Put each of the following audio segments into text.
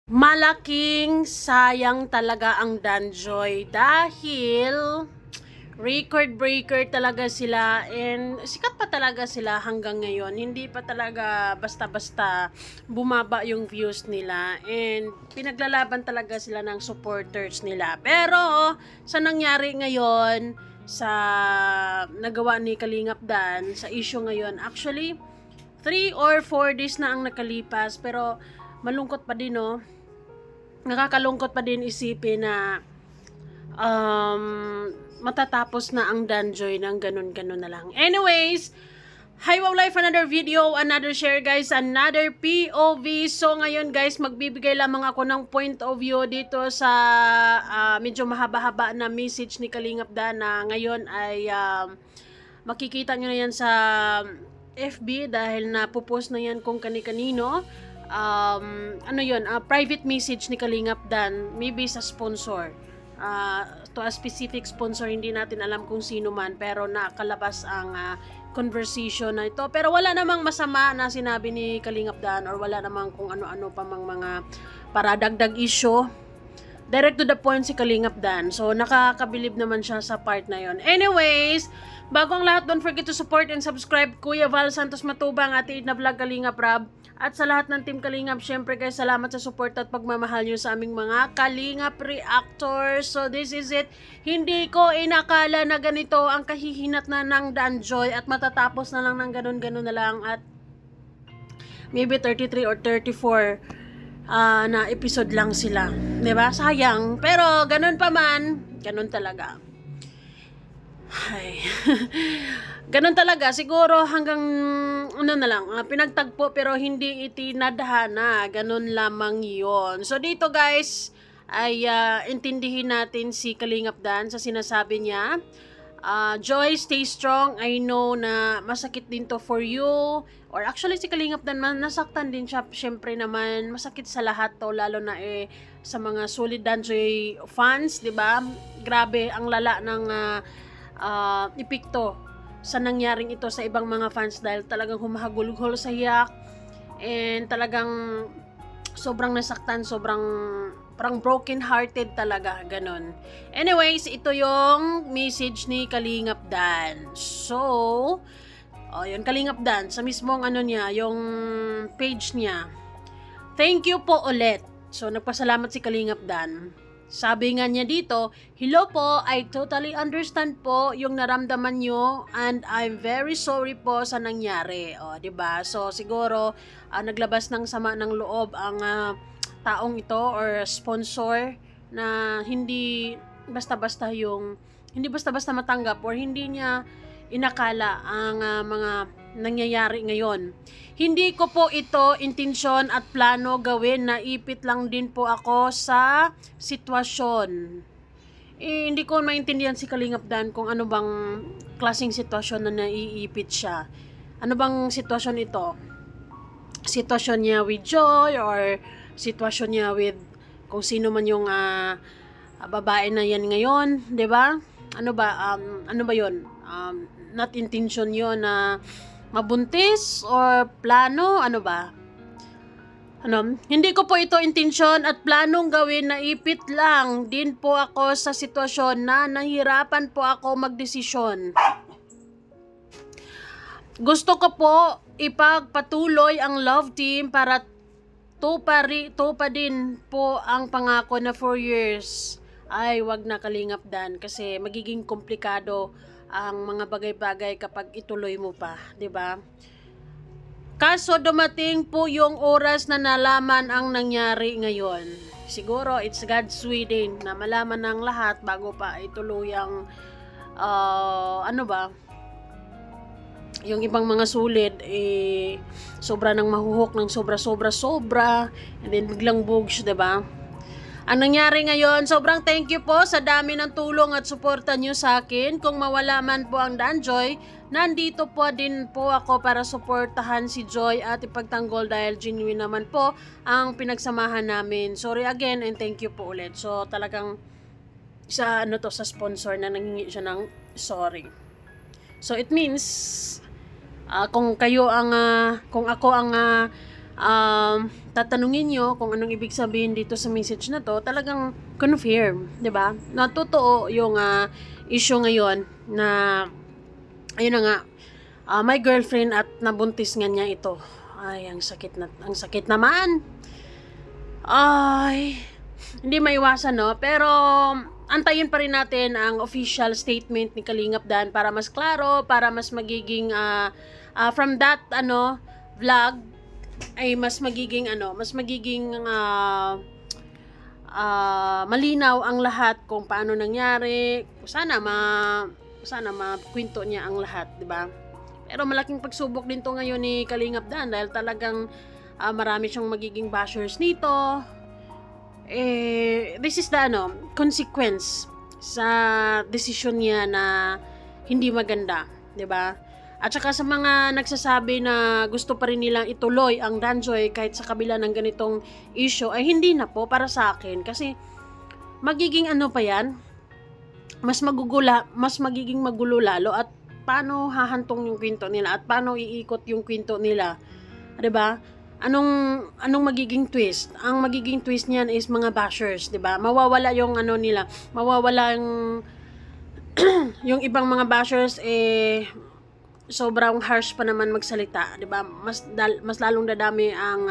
Malaking sayang talaga ang Danjoy dahil record breaker talaga sila and sikat pa talaga sila hanggang ngayon. Hindi pa talaga basta-basta bumaba yung views nila and pinaglalaban talaga sila ng supporters nila. Pero sa nangyari ngayon sa nagawa ni Kalingap Dan sa issue ngayon, actually 3 or 4 days na ang nakalipas pero malungkot pa din, no? Nakakalungkot pa din isipin na matatapos na ang Danjoy ng ganun-ganun na lang. Anyways, hi, wow life, another video, another share guys, another POV. So ngayon guys, magbibigay lamang ako ng point of view dito sa medyo mahaba-haba na message ni Kalingap Dan na ngayon ay makikita nyo na yan sa FB dahil napupost na yan kung kani-kanino. Ano yun, private message ni Kalingap Dan, maybe sa sponsor, to a specific sponsor, hindi natin alam kung sino man, pero nakalabas ang conversation na ito. Pero wala namang masama na sinabi ni Kalingap Dan or wala namang kung ano-ano pa mga para dagdag issue. Direct to the point si Kalingap Dan. So, nakakabilib naman siya sa part na yon. Anyways, bago ang lahat, don't forget to support and subscribe Kuya Val Santos Matubang, Ate Edna Vlog, Kalingap Rab. At sa lahat ng Team Kalingap, syempre guys, salamat sa support at pagmamahal nyo sa aming mga Kalingap reactors. So this is it. Hindi ko inakala na ganito ang kahihinat na ng Danjoy at matatapos na lang ng ganun-ganun na lang at maybe 33 or 34 na episode lang sila. 'Di ba? Sayang. Pero ganun pa man, ganun talaga. Ay. Ganun talaga, siguro hanggang ano na lang, pinagtagpo pero hindi itinadhana, ganun lamang yon. So dito guys, ay intindihin natin si Kalingap Dan sa sinasabi niya. Joy, stay strong. I know na masakit din to for you. Or actually si Kalingap Dan, nasaktan din siya. Syempre naman, masakit sa lahat to, lalo na sa mga solid Danjoy fans, 'di ba? Grabe ang lala ng epekto sa nangyaring ito sa ibang mga fans dahil talagang humahagulgol sa hiyak and talagang sobrang nasaktan, sobrang parang broken hearted talaga, ganon. Anyways, ito yung message ni Kalingap Dan. So, yun, Kalingap Dan, sa mismong ano niya, yung page niya. Thank you po ulit. So, nagpasalamat si Kalingap Dan. Sabi nga niya dito, hello po, I totally understand po yung naramdaman nyo and I'm very sorry po sa nangyari. O, diba? So, siguro, naglabas ng sama ng loob ang taong ito or sponsor na hindi basta-basta matanggap or hindi niya inakala ang mga nangyayari ngayon. Hindi ko po ito intensyon at plano gawin, naipit lang din po ako sa sitwasyon. Hindi ko maintindihan si Kalingap Dan kung ano bang klaseng sitwasyon na naiipit siya. Ano bang sitwasyon ito? Sitwasyon niya with Joy or sitwasyon niya with kung sino man yung babae na yan ngayon, 'di ba? Ano ba 'yon? Not intention 'yon na mabuntis or plano, ano ba? Hindi ko po ito intensyon at planong gawin, naipit lang din po ako sa sitwasyon na nahirapan po ako magdesisyon. Gusto ko po ipagpatuloy ang love team para tupadin po ang pangako na 4 years. Ay, wag na Kalingap Dan kasi magiging komplikado ang mga bagay-bagay kapag ituloy mo pa, 'di ba? Kaso dumating po yung oras na nalaman ang nangyari ngayon. Siguro it's God's will din na malaman ng lahat bago pa ituloy ang yung ibang mga sulit sobra nang mahuhok ng sobra and then biglang bugs, 'di ba? Ang nangyari ngayon, sobrang thank you po sa dami ng tulong at suporta nyo sa akin. Kung mawala man po ang Danjoy, nandito po din po ako para suportahan si Joy at ipagtanggol dahil genuine naman po ang pinagsamahan namin. Sorry again and thank you po ulit. So talagang sa sponsor na nanghingi siya ng sorry. So it means kung ako ang tatanungin nyo kung anong ibig sabihin dito sa message na to, talagang confirm, 'di ba? Na totoo yung issue ngayon na ayun na nga, my girlfriend at nabuntis nga niya ito. Ay, ang sakit naman. Ay, hindi maiwasan, no? Pero antayin pa rin natin ang official statement ni Kalingap Dan para mas klaro, para mas magiging from that vlog ay mas magiging malinaw ang lahat kung paano nangyari. Sana makwento niya ang lahat, 'di ba? Pero malaking pagsubok din to ngayon ni Kalingap Dan dahil talagang marami siyang magiging bashers nito. This is the consequence sa decision niya na hindi maganda, 'di ba? At saka sa mga nagsasabi na gusto pa rin nilang ituloy ang Danjoy kahit sa kabila ng ganitong issue, ay hindi na po para sa akin kasi magiging pa yan, mas magiging magulo lalo. At paano hahantong yung kwento nila at paano iikot yung kwento nila, 'di ba? Anong magiging twist? Ang magiging twist niyan is mga bashers, 'di ba? Mawawala yung nila, mawawala yung ibang mga bashers sobrang harsh pa naman magsalita, 'di ba? Mas lalong dadami ang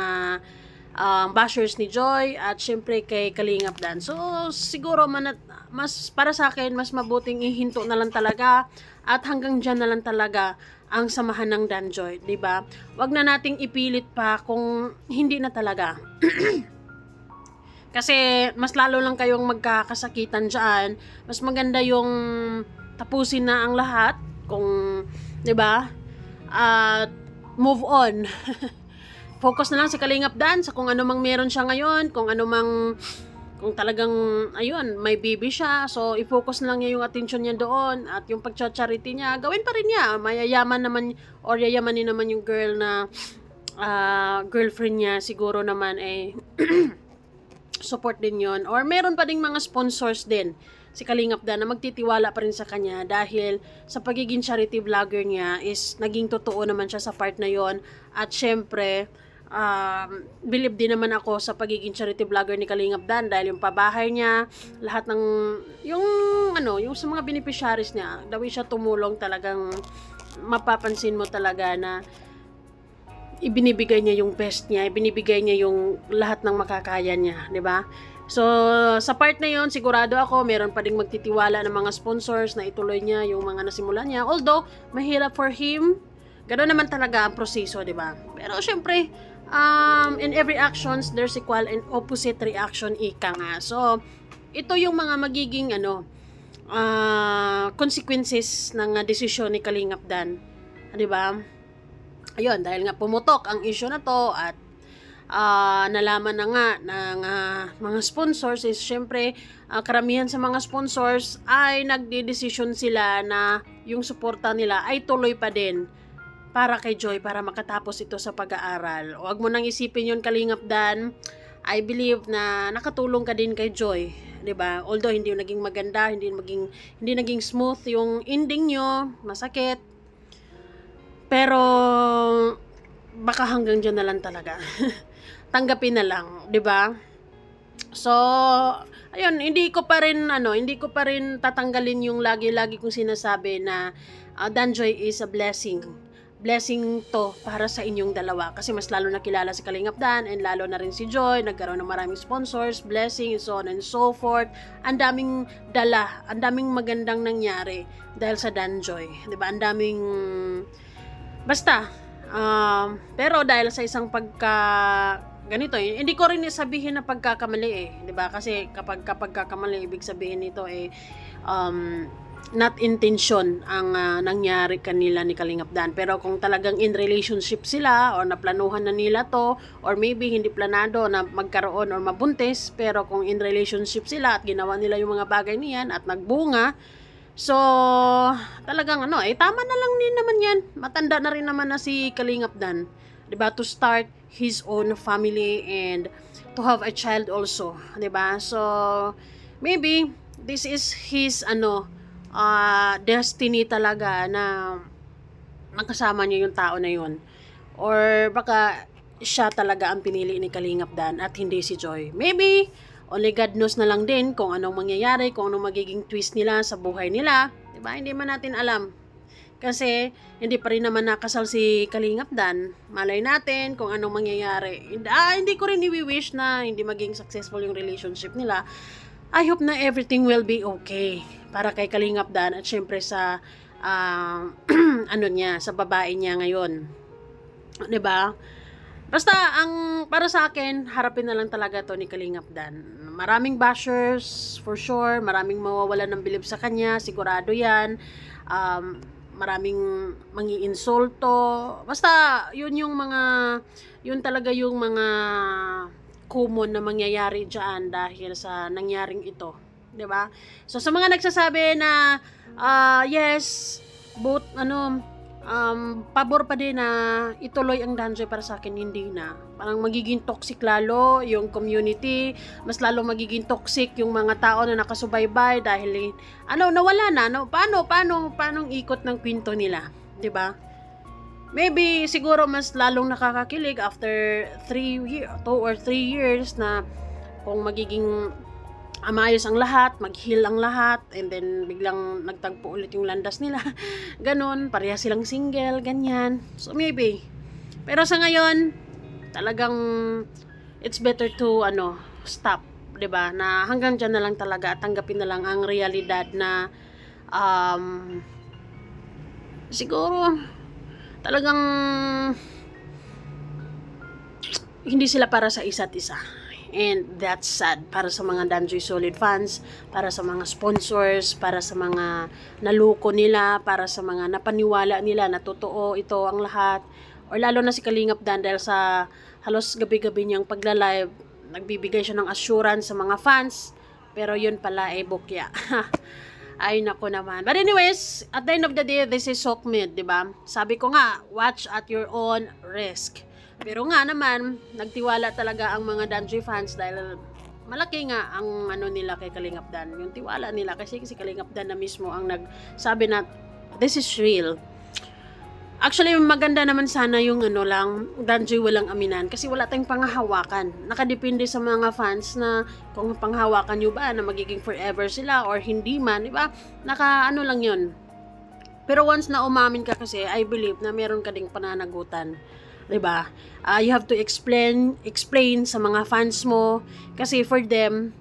bashers ni Joy at syempre kay Kalingap Dan. So siguro mas para sa akin mas mabuting ihinto na lang talaga at hanggang diyan na lang talaga ang samahan ng Danjoy, 'di ba? Wag na nating ipilit pa kung hindi na talaga. Kasi mas lalo lang kayong magkakasakitan diyan. Mas maganda yung tapusin na ang lahat kung 'di ba? At move on. Focus na lang si Kalingap Dan sa kung ano mang meron siya ngayon, kung talagang ayun, may baby siya. So i-focus na lang niya yung attention niya doon at yung pagcha-charity niya, gawin pa rin niya. Mayayaman naman or yayamanin naman yung girl na girlfriend niya, siguro naman support din yon. Or meron pa ding mga sponsors din si Kalingap Dan na magtitiwala pa rin sa kanya dahil sa pagiging charity vlogger niya is naging totoo naman siya sa part na yon. At syempre believe din naman ako sa pagiging charity vlogger ni Kalingap Dan dahil yung pabahay niya, lahat ng yung sa mga beneficiaries niya, daw siya tumulong, talagang mapapansin mo talaga na ibinibigay niya yung best niya, ibinibigay niya yung lahat ng makakaya niya, 'di ba? So, sa part na yon, sigurado ako, meron pa ding magtitiwala ng mga sponsors na ituloy niya yung mga nasimulan niya. Although, mahirap for him, gano'n naman talaga ang proseso, di ba? Pero, syempre, in every actions, there's equal and opposite reaction, ika nga. So, ito yung mga magiging, consequences ng desisyon ni Kalingap Dan. Di ba? Ayun, dahil nga pumutok ang issue na to at nalaman na nga ng mga sponsors is syempre karamihan sa mga sponsors ay nagde-decision sila na yung suporta nila ay tuloy pa din para kay Joy para makatapos ito sa pag-aaral. Huwag mo nang isipin yun, Kalingap Dan. I believe na nakatulong ka din kay Joy, 'di ba? Although hindi naging maganda, hindi naging smooth yung ending nyo, masakit. Pero baka hanggang diyan na lang talaga. Tanggapin na lang, 'di ba? So, ayun, hindi ko pa rin tatanggalin yung lagi-lagi kong sinasabi na Danjoy is a blessing. Blessing to para sa inyong dalawa kasi mas lalo nakilala si Kalingap Dan and lalo na rin si Joy, nagkaroon ng maraming sponsors, blessing, so on and so forth. Ang daming magandang nangyari dahil sa Danjoy, 'di ba? Ang daming basta pero dahil sa isang ganito, hindi ko rin sabihin na pagkakamali 'di ba? Kasi kapag pagkakamali, ibig sabihin nito not intention ang nangyari kanila ni Kalingap Dan. Pero kung talagang in relationship sila or naplanuhan na nila to or maybe hindi planado na magkaroon or mabuntis, pero kung in relationship sila at ginawa nila yung mga bagay niyan at nagbunga, so talagang tama na lang din naman yan. Matanda na rin naman na si Kalingap Dan, 'di ba, to start his own family and to have a child also, 'di ba? So maybe this is his destiny talaga na makasama niya yung tao na yun. Or baka siya talaga ang pinili ni Kalingap Dan at hindi si Joy. Maybe, only God knows na lang din kung anong mangyayari, kung anong magiging twist nila sa buhay nila. Diba? Hindi man natin alam. Kasi, hindi pa rin naman nakasal si Kalingap Dan. Malay natin kung anong mangyayari. Hindi ko rin i-wish na hindi maging successful yung relationship nila. I hope na everything will be okay. Para kay Kalingap Dan at syempre sa sa babae niya ngayon. Diba? Basta, para sa akin, harapin na lang talaga to ni Kalingap Dan. Maraming bashers, for sure. Maraming mawawalan ng bilib sa kanya. Sigurado yan. Maraming mangi-insulto. Basta, yun talaga yung mga common na mangyayari dyan dahil sa nangyaring ito. Diba? So, sa mga nagsasabi na, yes, pabor pa din na ituloy ang Danjoy, para sa akin hindi na. Parang magiging toxic lalo yung community, mas lalo magiging toxic yung mga tao na nakasubaybay dahil nawala na, paano ikot ng kwento nila, 'di ba? Maybe siguro mas lalong nakakakilig after 2 or 3 years na kung magiging maayos ang lahat, mag-heal ang lahat, and then biglang nagtagpo ulit yung landas nila. Ganon, pareha silang single, ganyan. So maybe. Pero sa ngayon, talagang it's better to stop, 'di ba? Na hanggang diyan na lang talaga at tanggapin na lang ang realidad na siguro talagang hindi sila para sa isa't isa. And that's sad para sa mga Danjoy Solid fans, para sa mga sponsors, para sa mga naluko nila, para sa mga napaniwala nila na totoo ito ang lahat. Or lalo na si Kalingap Dan dahil sa halos gabi-gabi niyang pagla-live, nagbibigay siya ng assurance sa mga fans. Pero yun pala bukya. Ay nako naman. But anyways, at the end of the day, this is Sokmed, 'di ba? Sabi ko nga, watch at your own risk. Pero nga naman, nagtiwala talaga ang mga Danjoy fans dahil malaki nga ang nila kay Kalingap Dan. Yung tiwala nila kasi si Kalingap Dan na mismo ang nagsabi na this is real. Actually, maganda naman sana yung Danjoy walang aminan kasi wala tayong panghahawakan. Nakadepende sa mga fans na kung panghawakan nyo ba na magiging forever sila or hindi man, di ba? Lang yun. Pero once na umamin ka kasi, I believe na meron ka ding pananagutan. Diba? You have to explain sa mga fans mo kasi for them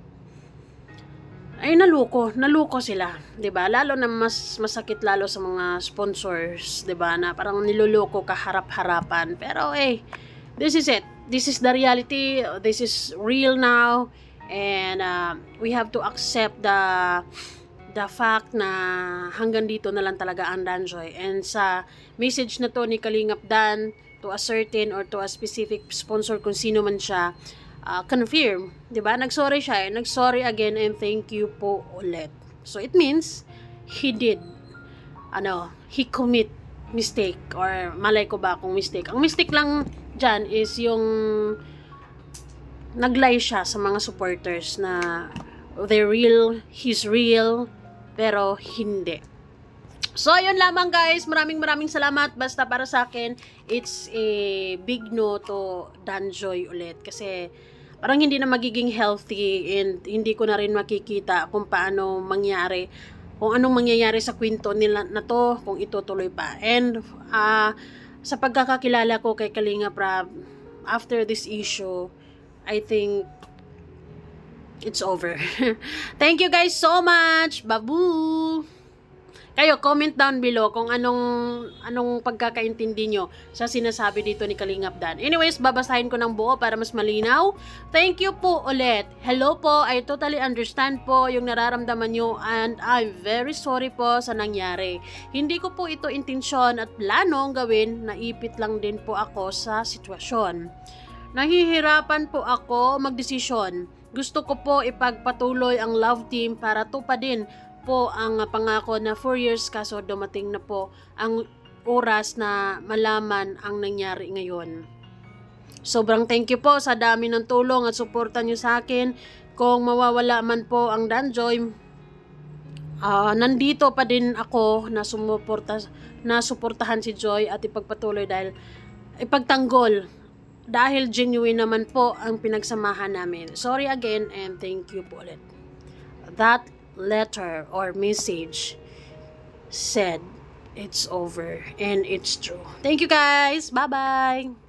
ay naluko sila, 'di ba? Lalo na mas masakit lalo sa mga sponsors, 'di ba? Na parang niloloko ka harap-harapan. Pero this is it. This is the reality. This is real now and we have to accept the fact na hanggang dito na lang talaga ang Danjoy. And sa message na to ni Kalingap Dan to a certain or to a specific sponsor kung sino man siya, confirm, 'di ba? Nagsorry siya, nagsorry again and thank you po ulit. So it means he did he commit mistake or malay ko ba kung mistake. Ang mistake lang diyan is yung nag-lie siya sa mga supporters na they're real, he's real, pero hindi. So, ayun lamang guys. Maraming salamat. Basta para sa akin, it's a big no to Danjoy ulit. Kasi, parang hindi na magiging healthy and hindi ko na rin makikita kung paano mangyari. Kung anong mangyayari sa kwento nila na to, kung itutuloy pa. And, sa pagkakakilala ko kay Kalingap Rab, after this issue, I think, it's over. Thank you guys so much. Babu! Kayo, comment down below kung anong pagkakaintindi nyo sa sinasabi dito ni Kalingap Dan. Anyways, babasahin ko ng buo para mas malinaw. Thank you po ulit. Hello po, I totally understand po yung nararamdaman nyo and I'm very sorry po sa nangyari. Hindi ko po ito intensyon at planong gawin, naipit lang din po ako sa sitwasyon. Nahihirapan po ako magdesisyon. Gusto ko po ipagpatuloy ang love team para tupadin po ang pangako na 4 years kaso dumating na po ang oras na malaman ang nangyari ngayon. Sobrang thank you po sa dami ng tulong at suporta nyo sa akin. Kung mawawala man po ang Danjoy, nandito pa din ako na suportahan si Joy at ipagpatuloy dahil ipagtanggol dahil genuine naman po ang pinagsamahan namin. Sorry again and thank you po ulit. That letter or message said it's over and it's true. Thank you guys. Bye-bye.